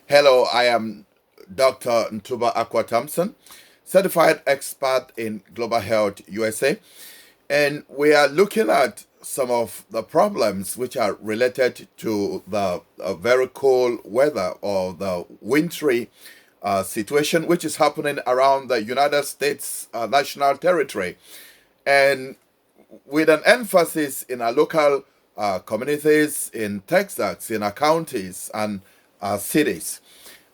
Hello, I am Dr. Ntuba Thompson, certified expert in global health USA, and we are looking at some of the problems which are related to the very cold weather or the wintry situation which is happening around the United States national territory. And with an emphasis in our local communities, in Texas, in our counties and cities.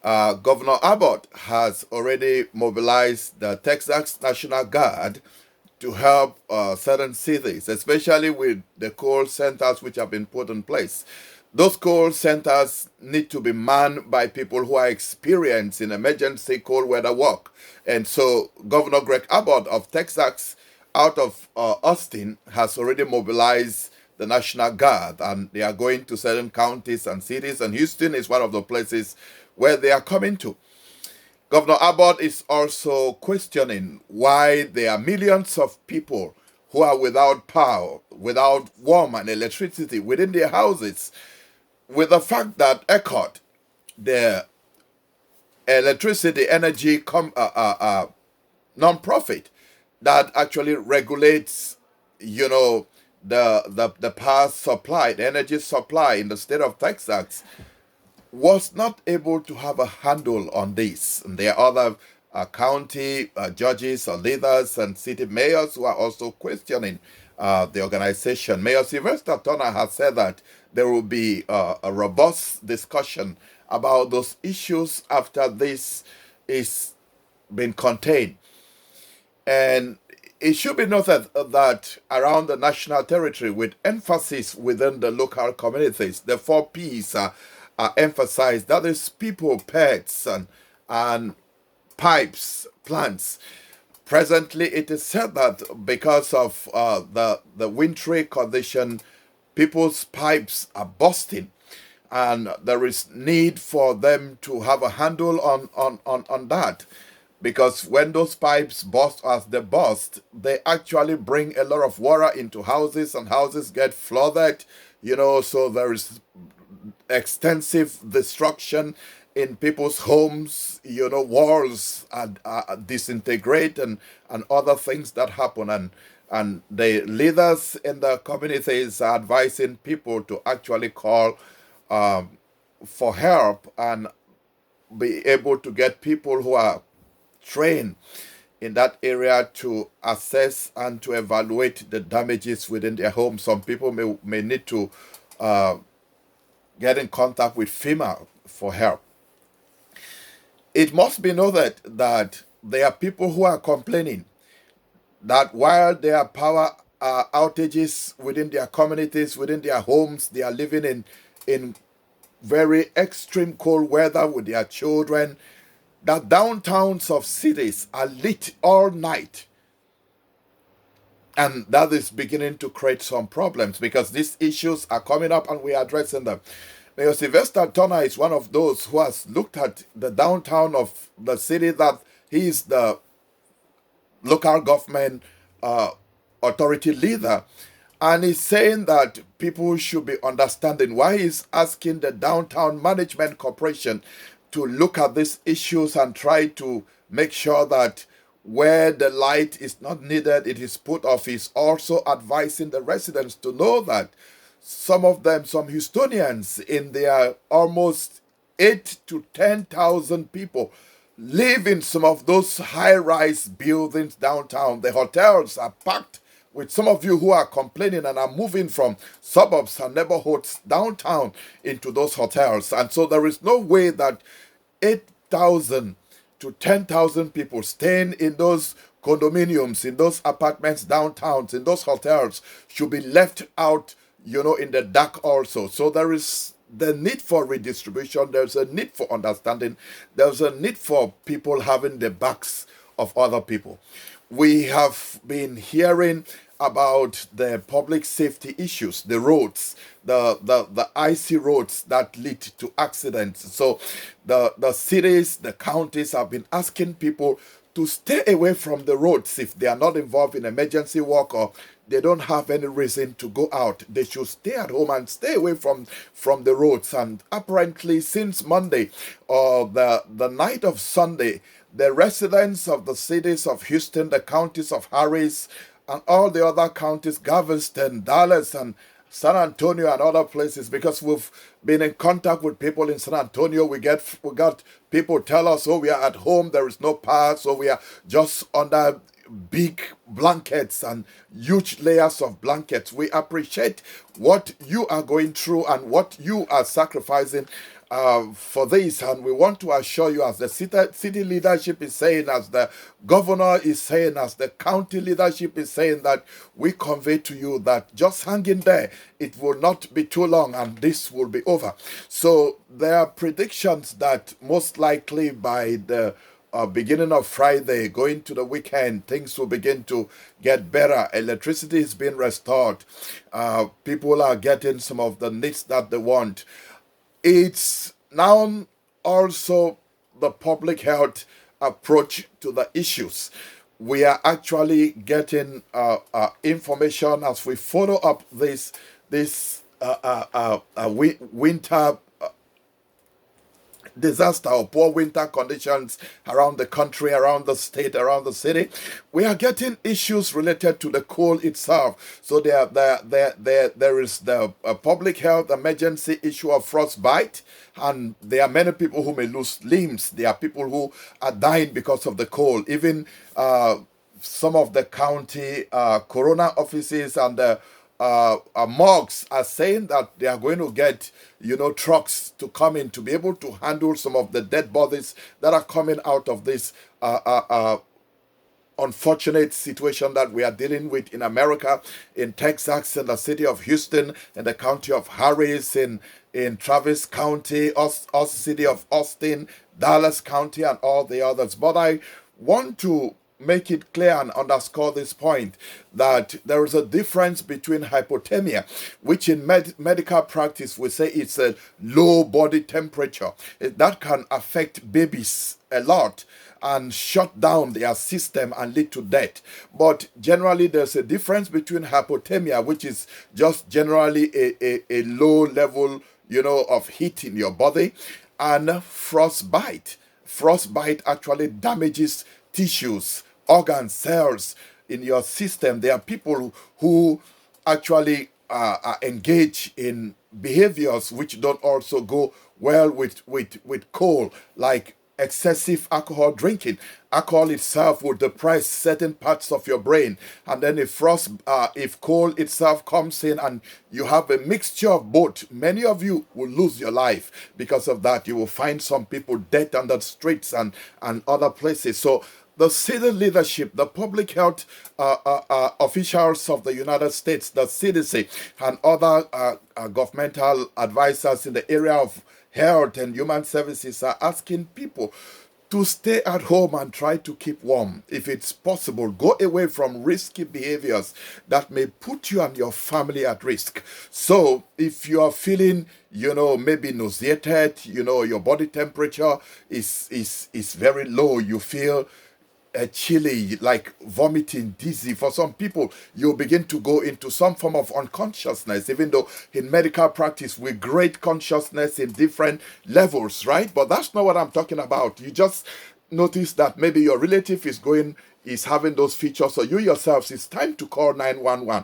Governor Abbott has already mobilized the Texas National Guard to help certain cities, especially with the call centers which have been put in place. Those call centers need to be manned by people who are experienced in emergency cold weather work. And so Governor Greg Abbott of Texas out of Austin has already mobilized the National Guard, and they are going to certain counties and cities, and Houston is one of the places where they are coming to. Governor Abbott is also questioning why there are millions of people who are without power, without warmth and electricity within their houses, with the fact that ERCOT, the electricity energy non-profit that actually regulates, the power supply, the energy supply in the state of Texas, was not able to have a handle on this. And there are other county judges or leaders and city mayors who are also questioning the organization. Mayor Sylvester Turner has said that there will be a robust discussion about those issues after this is been contained. And it should be noted that around the national territory, with emphasis within the local communities, the 4 Ps are emphasized. That is people, pets, and pipes, plants. Presently, it is said that because of the wintry condition, people's pipes are busting, and there is need for them to have a handle on that, because when those pipes burst, as they burst, they actually bring a lot of water into houses, and houses get flooded, so there is extensive destruction in people's homes, walls disintegrate, and other things that happen. And the leaders in the communities are advising people to actually call for help and be able to get people who are trained in that area to assess and to evaluate the damages within their home. Some people may need to get in contact with FEMA for help. It must be noted that there are people who are complaining that while there are power outages within their communities, within their homes, they are living in very extreme cold weather with their children, that downtowns of cities are lit all night. And that is beginning to create some problems because these issues are coming up and we are addressing them. Mayor Sylvester Turner is one of those who has looked at the downtown of the city that he is the local government authority leader. And he's saying that people should be understanding why he's asking the Downtown Management Corporation to look at these issues and try to make sure that where the light is not needed, it is put off. He's also advising the residents to know that some of them, some Houstonians, in their almost 8 to 10,000 people, live in some of those high-rise buildings downtown. The hotels are packed with some of you who are complaining and are moving from suburbs and neighborhoods downtown into those hotels. And so there is no way that 8,000 to 10,000 people staying in those condominiums, in those apartments downtowns, in those hotels should be left out, in the dark also. So there is the need for redistribution. There's a need for understanding. There's a need for people having the backs of other people. We have been hearing about the public safety issues, the roads, the icy roads that lead to accidents. So the cities, the counties have been asking people to stay away from the roads if they are not involved in emergency work or they don't have any reason to go out. They should stay at home and stay away from the roads. And apparently, since Monday or the night of Sunday, the residents of the cities of Houston, the counties of Harris, and all the other counties, Galveston, Dallas, and San Antonio and other places, because we've been in contact with people in San Antonio. We got people tell us, oh, we are at home, there is no power, so we are just under big blankets and huge layers of blankets. We appreciate what you are going through and what you are sacrificing for this, and we want to assure you, as the city leadership is saying, as the governor is saying, as the county leadership is saying, that we convey to you that just hang in there. It will not be too long and this will be over. So there are predictions that most likely by the beginning of Friday, going to the weekend, things will begin to get better. Electricity is being restored. People are getting some of the needs that they want. It's now also the public health approach to the issues. We are actually getting information as we follow up this winter disaster or poor winter conditions around the country, around the state, around the city. We are getting issues related to the cold itself. So there is the public health emergency issue of frostbite, and there are many people who may lose limbs. There are people who are dying because of the cold. Even some of the county corona offices and the morgues are saying that they are going to get, trucks to come in to be able to handle some of the dead bodies that are coming out of this unfortunate situation that we are dealing with in America, in Texas, in the city of Houston, in the county of Harris, in Travis County, city of Austin, Dallas County, and all the others. But I want to make it clear and underscore this point, that there is a difference between hypothermia, which in medical practice we say it's a low body temperature. That can affect babies a lot and shut down their system and lead to death. But generally there's a difference between hypothermia, which is just generally a low level, of heat in your body, and frostbite. Frostbite actually damages tissues, organ cells in your system. There are people who actually engage in behaviors which don't also go well with cold, like excessive alcohol drinking. Alcohol itself will depress certain parts of your brain, and then if cold itself comes in and you have a mixture of both, many of you will lose your life because of that. You will find some people dead on the streets and other places. So the city leadership, the public health officials of the United States, the CDC, and other governmental advisors in the area of health and human services are asking people to stay at home and try to keep warm. If it's possible, go away from risky behaviors that may put you and your family at risk. So if you are feeling, maybe nauseated, your body temperature is very low, you feel chilly, like vomiting, dizzy. For some people, you begin to go into some form of unconsciousness, even though in medical practice we grade consciousness in different levels, right? But that's not what I'm talking about. You just notice that maybe your relative is having those features, so you yourselves, it's time to call 911.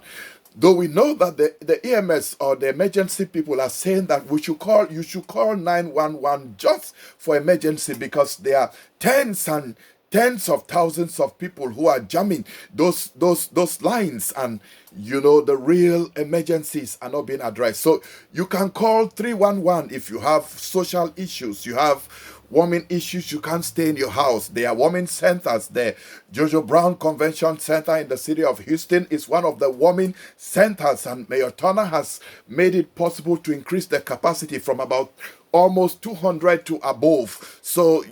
Though we know that the EMS or the emergency people are saying that you should call 911 just for emergency, because there are tens of thousands of people who are jamming those lines, and the real emergencies are not being addressed. So you can call 311 if you have social issues, you have warming issues, you can't stay in your house. There are warming centers. The Jojo Brown Convention Center in the city of Houston is one of the warming centers, and Mayor Turner has made it possible to increase the capacity from about almost 200 to above. So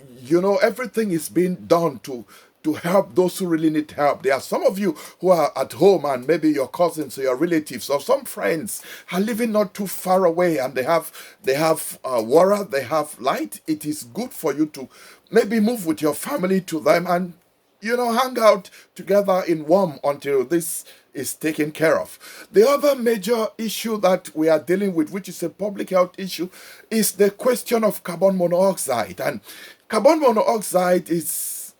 everything is being done to help those who really need help. There are some of you who are at home, and maybe your cousins or your relatives or some friends are living not too far away, and they have water, they have light. It is good for you to maybe move with your family to them and hang out together in warm until this is taken care of. The other major issue that we are dealing with, which is a public health issue, is the question of carbon monoxide. And carbon monoxide is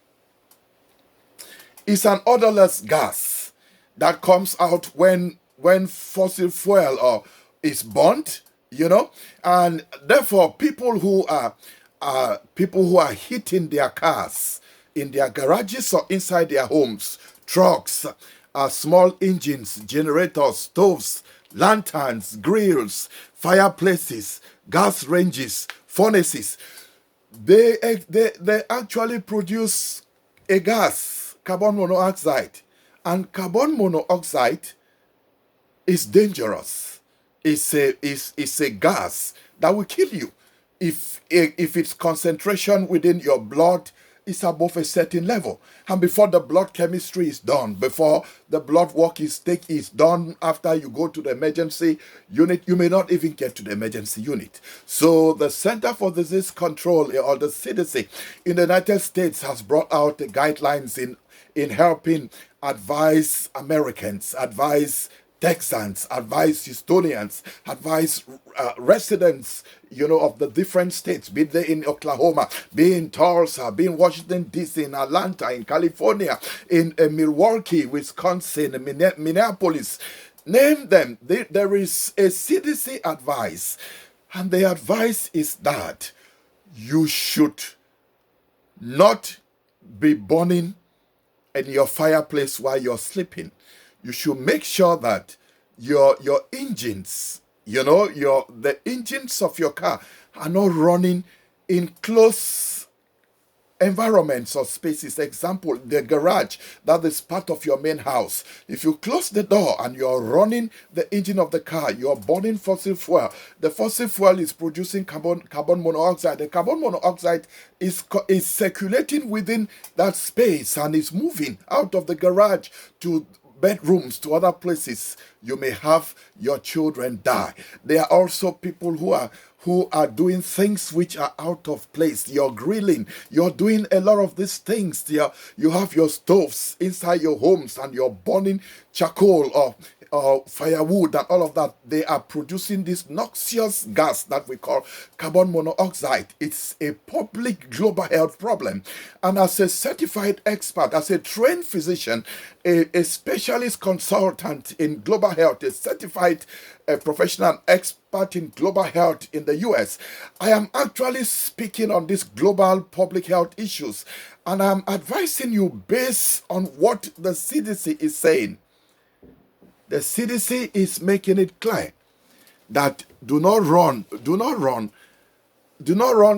an odorless gas that comes out when fossil fuel is burnt, and therefore people who are heating their cars in their garages or inside their homes, trucks, small engines, generators, stoves, lanterns, grills, fireplaces, gas ranges, furnaces, they actually produce a gas, carbon monoxide. And carbon monoxide is dangerous. It's a gas that will kill you if its concentration within your blood is above a certain level. And before the blood chemistry is done, before the blood work is done, after you go to the emergency unit, you may not even get to the emergency unit. So the Center for Disease Control, or the CDC in the United States, has brought out the guidelines in helping advise Americans, advise Texans, advise Houstonians, advise residents, of the different states, be they in Oklahoma, be in Tulsa, be in Washington, D.C., in Atlanta, in California, in Milwaukee, Wisconsin, Minneapolis. Name them. There is a CDC advice, and the advice is that you should not be burning in your fireplace while you're sleeping. You should make sure that your engines, the engines of your car are not running in close environments or spaces. Example, the garage, that is part of your main house. If you close the door and you're running the engine of the car, you're burning fossil fuel. The fossil fuel is producing carbon monoxide. The carbon monoxide is circulating within that space and is moving out of the garage to bedrooms, to other places. You may have your children die. There are also people who are doing things which are out of place. You're grilling, you're doing a lot of these things. You have your stoves inside your homes and you're burning charcoal or firewood and all of that. They are producing this noxious gas that we call carbon monoxide. It's a public global health problem. And as a certified expert, as a trained physician, a specialist consultant in global health, a certified professional expert in global health in the US, I am actually speaking on these global public health issues. And I'm advising you based on what the CDC is saying. The CDC is making it clear that do not run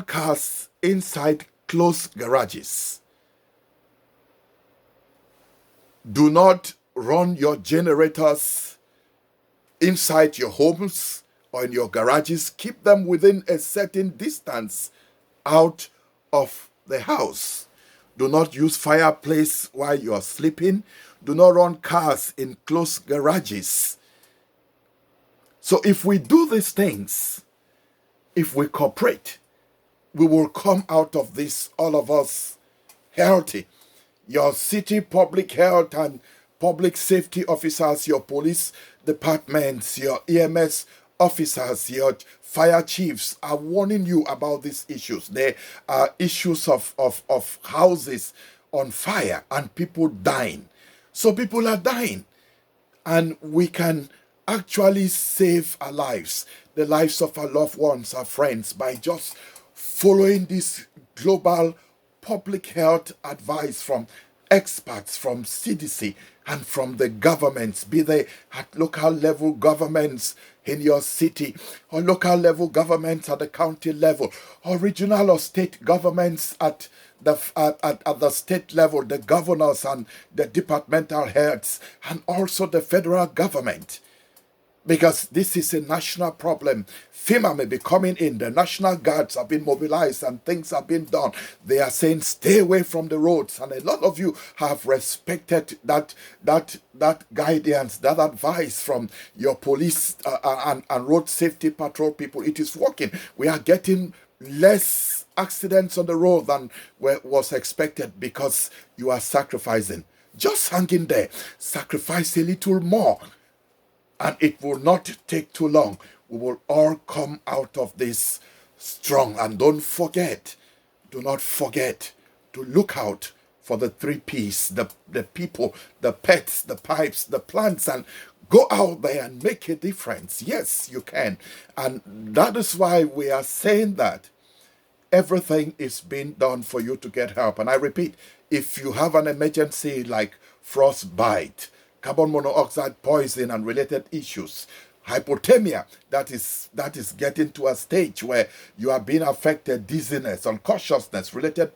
cars inside closed garages. Do not run your generators inside your homes or in your garages. Keep them within a certain distance out of the house. Do not use fireplace while you are sleeping. Do not run cars in closed garages. So if we do these things, if we cooperate, we will come out of this, all of us, healthy. Your city public health and public safety officers, your police departments, your EMS officers, your fire chiefs are warning you about these issues. There are issues of houses on fire and people dying. So people are dying, and we can actually save our lives, the lives of our loved ones, our friends, by just following this global public health advice from experts, from CDC, and from the governments, be they at local level governments in your city, or local level governments at the county level, or regional or state governments at the state level, the governors and the departmental heads, and also the federal government. Because this is a national problem. FEMA may be coming in. The National Guards have been mobilized and things have been done. They are saying stay away from the roads. And a lot of you have respected that guidance, that advice from your police and road safety patrol people. It is working. We are getting less accidents on the road than was expected because you are sacrificing. Just hang in there. Sacrifice a little more. And it will not take too long. We will all come out of this strong. And don't forget, do not forget to look out for the 3 P's, the people, the pets, the pipes, the plants, and go out there and make a difference. Yes, you can. And that is why we are saying that everything is being done for you to get help. And I repeat, if you have an emergency like frostbite, carbon monoxide poisoning and related issues, hypothermia, that is getting to a stage where you are being affected, dizziness, unconsciousness, related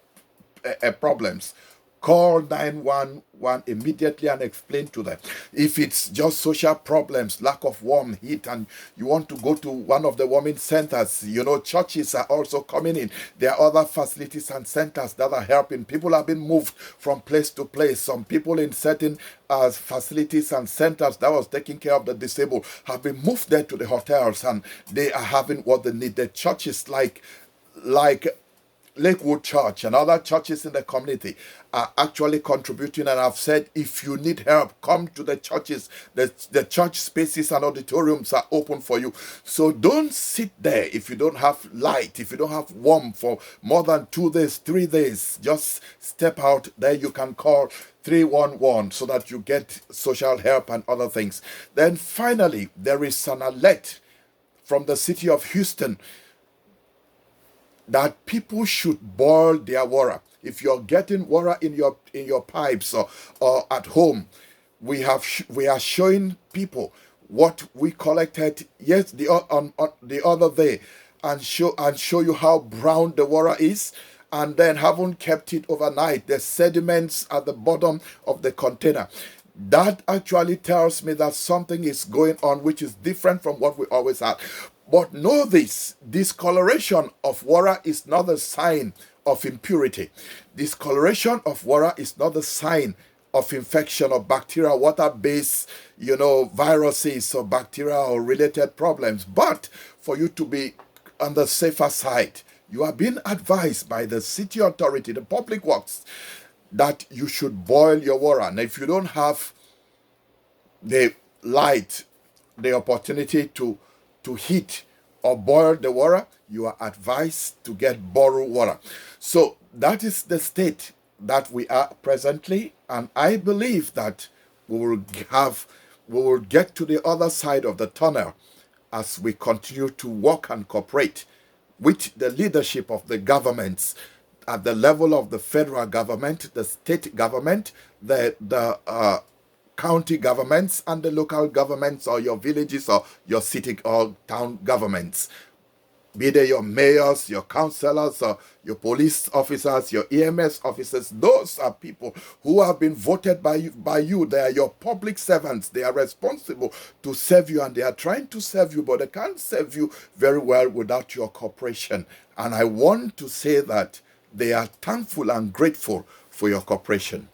problems, call 911 immediately and explain to them. If it's just social problems, lack of warm heat, and you want to go to one of the warming centers, churches are also coming in. There are other facilities and centers that are helping. People have been moved from place to place. Some people in certain facilities and centers that was taking care of the disabled have been moved there to the hotels, and they are having what they need. The churches like Lakewood Church and other churches in the community are actually contributing, and I've said, if you need help, come to the churches. The church spaces and auditoriums are open for you. So don't sit there if you don't have light, if you don't have warmth for more than 2 days, 3 days. Just step out there. You can call 311 so that you get social help and other things. Then finally, there is an alert from the city of Houston that people should boil their water. If you're getting water in your pipes or at home, we are showing people what we collected the other day, and show you how brown the water is, and then haven't kept it overnight. The sediments at the bottom of the container. That actually tells me that something is going on which is different from what we always had. But know this, discoloration of water is not a sign of impurity. Discoloration of water is not a sign of infection or bacterial water-based, viruses or bacteria or related problems. But for you to be on the safer side, you are being advised by the city authority, the public works, that you should boil your water. And if you don't have the light, the opportunity to heat or boil the water, you are advised to get borrowed water. So that is the state that we are presently, and I believe that we will get to the other side of the tunnel as we continue to work and cooperate with the leadership of the governments at the level of the federal government, the state government, the county governments, and the local governments, or your villages or your city or town governments. Be they your mayors, your councillors, or your police officers, your EMS officers. Those are people who have been voted by you. They are your public servants. They are responsible to serve you, and they are trying to serve you, but they can't serve you very well without your cooperation. And I want to say that they are thankful and grateful for your cooperation.